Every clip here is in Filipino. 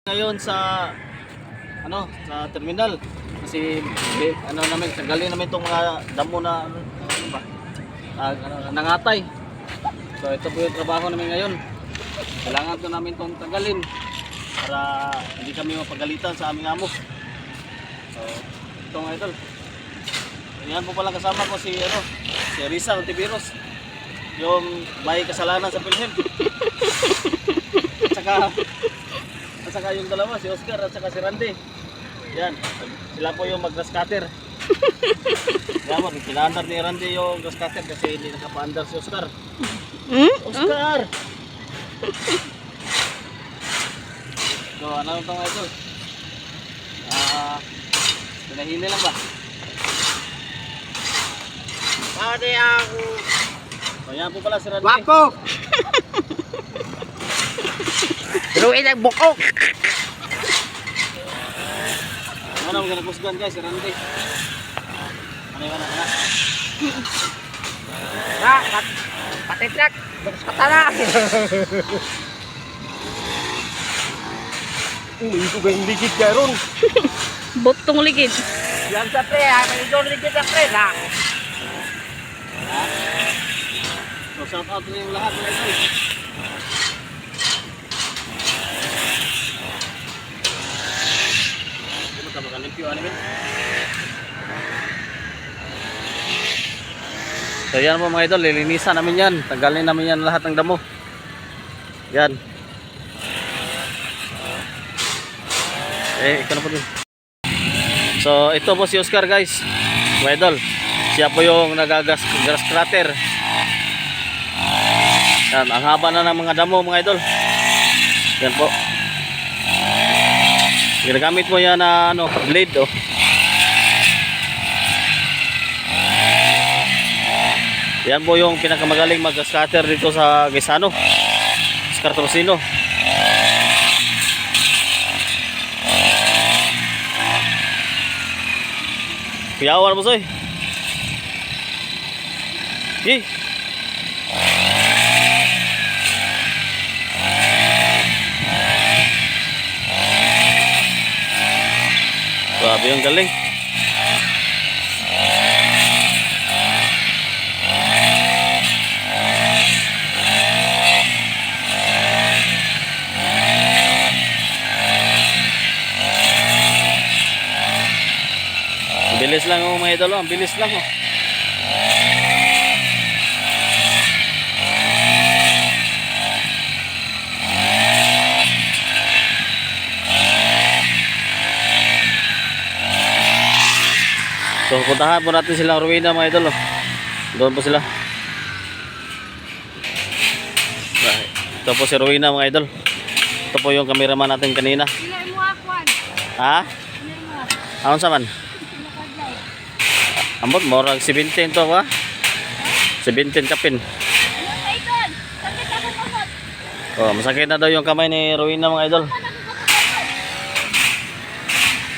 Ngayon sa sa terminal kasi namin tanggalin namin tong mga damo na nangatay. So ito po yung trabaho namin ngayon. Kailangan ko namin tong tanggalin para hindi kami mapagalitan sa aming amo. So ito mga idol. Yan po pala kasama ko si Risa Ontiveros, yung may kasalanan sa Pilhem. At saka yung dalawa, si Oscar at saka si Randy. Yan, sila po yung mag-grass cutter. Yan, pinaandar ni Randy yung grass cutter kasi hindi nakapaandar si Oscar. Oscar! So, ano ito nga ito? Pinahili lang ba? Pwede ako. So, yan po pala si Randy. Wako! Luin ang bukok. Ano mga nagkusgan guys, si Randy. Ano yung anak? Patitrak. Bagus katana. Itu gayong ligid ka ron. Botong ligid. Yan sa pre, may doon ligid sa pre na. So shout out na yung lahat mga idol. So yan po mga idol, lilinisan namin yan. Tanggalin namin yan lahat ng damo. Yan. Ikaw na po din. So ito po si Oscar guys, mga idol. Siya po yung nagagas grass cutter. Yan, ang haba na ng mga damo mga idol. Yan po. Ginagamit mo yan na blade oh. Yan po yung pinakamagaling mag-grass cutter dito sa Gaisano, Oscar Torosino. Piyawan mo soy. Yee. Grabe yung galing. Bilis lang oh mga idol, ang bilis lang oh. So puntahan po natin silang ruina mga idol oh. Doon po sila. Ito po si ruina mga idol. Ito po yung cameraman natin kanina. Ha? Aon sa man? Ambot mo rag 17 to ba? 17 kapin. Oh, masakit na daw yung kamay ni Rowena mga idol.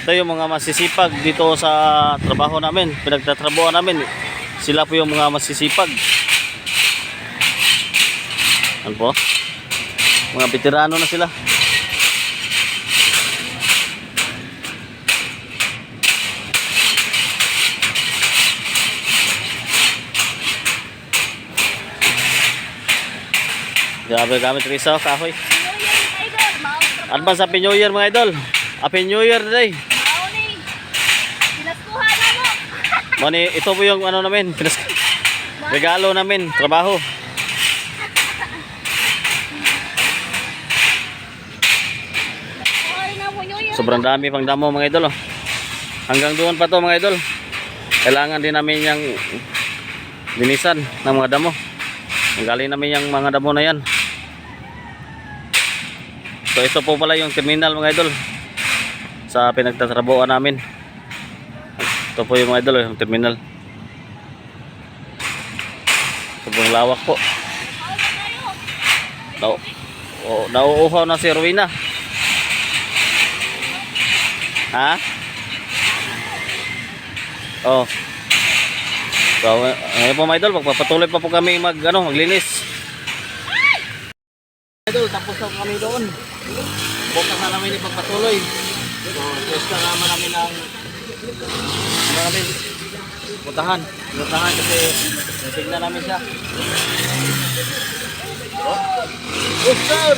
Ito yung mga masisipag dito sa trabaho namin, pinagtatrabuhan namin. Sila po yung mga masisipag. Ano po? Mga veterano na sila. Grabe gamit Risa, kahoy. Advance Happy New Year mga idol. Happy New Year today. Mani, ito po yung namin, regalo namin, trabaho. Sobrang dami pang damo mga idol oh. Hanggang doon pa to mga idol. Kailangan din namin yung linisan ng mga damo. Tanggalin namin yung mga damo na yan. So ito po pala yung terminal mga idol sa pinagtatrabuhan namin. Ito po yung mga idol yung terminal. Sobrang lawak po. Nauuhaw na si Rowena. Ha? Oh. So ayun po mga idol, magpapatuloy pa po kami maglinis. Idol, tapos na kami doon. Bukas na namin ipagpatuloy. So, Oscar naman namin ang namin puntahan kasi tignan namin siya. Oh, Oscar!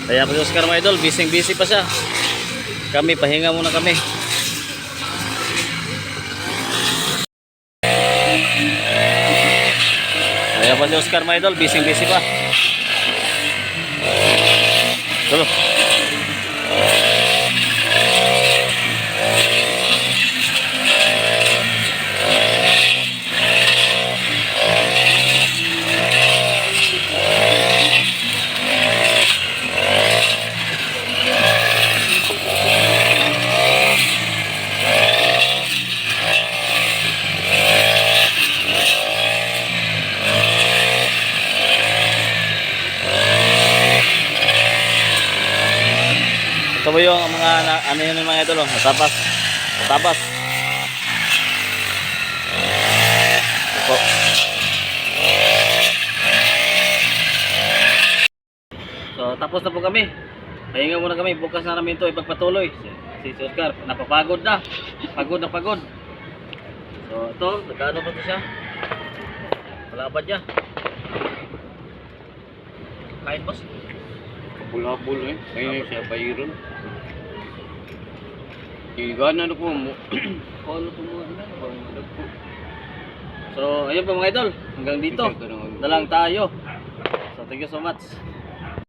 Kaya po si Oscar mga idol, busy pa siya. Kami, pahinga muna kami. Kaya po si Oscar mga idol, busy pa. Tulo. Ito po yung mga ano yun yung mga idol, matapas. Ito po. So tapos na po kami. Pahinga muna kami, bukas na namin ito ipagpatuloy. Si Oscar, napapagod na. Pagod. So ito, nagkaano pa ito siya? Wala ba niya? Kain boss? Bulabul eh. Kaya siya bayron. Igana na po mo. Ano po mo? So ayun po mga idol, hanggang dito na lang tayo. So thank you so much.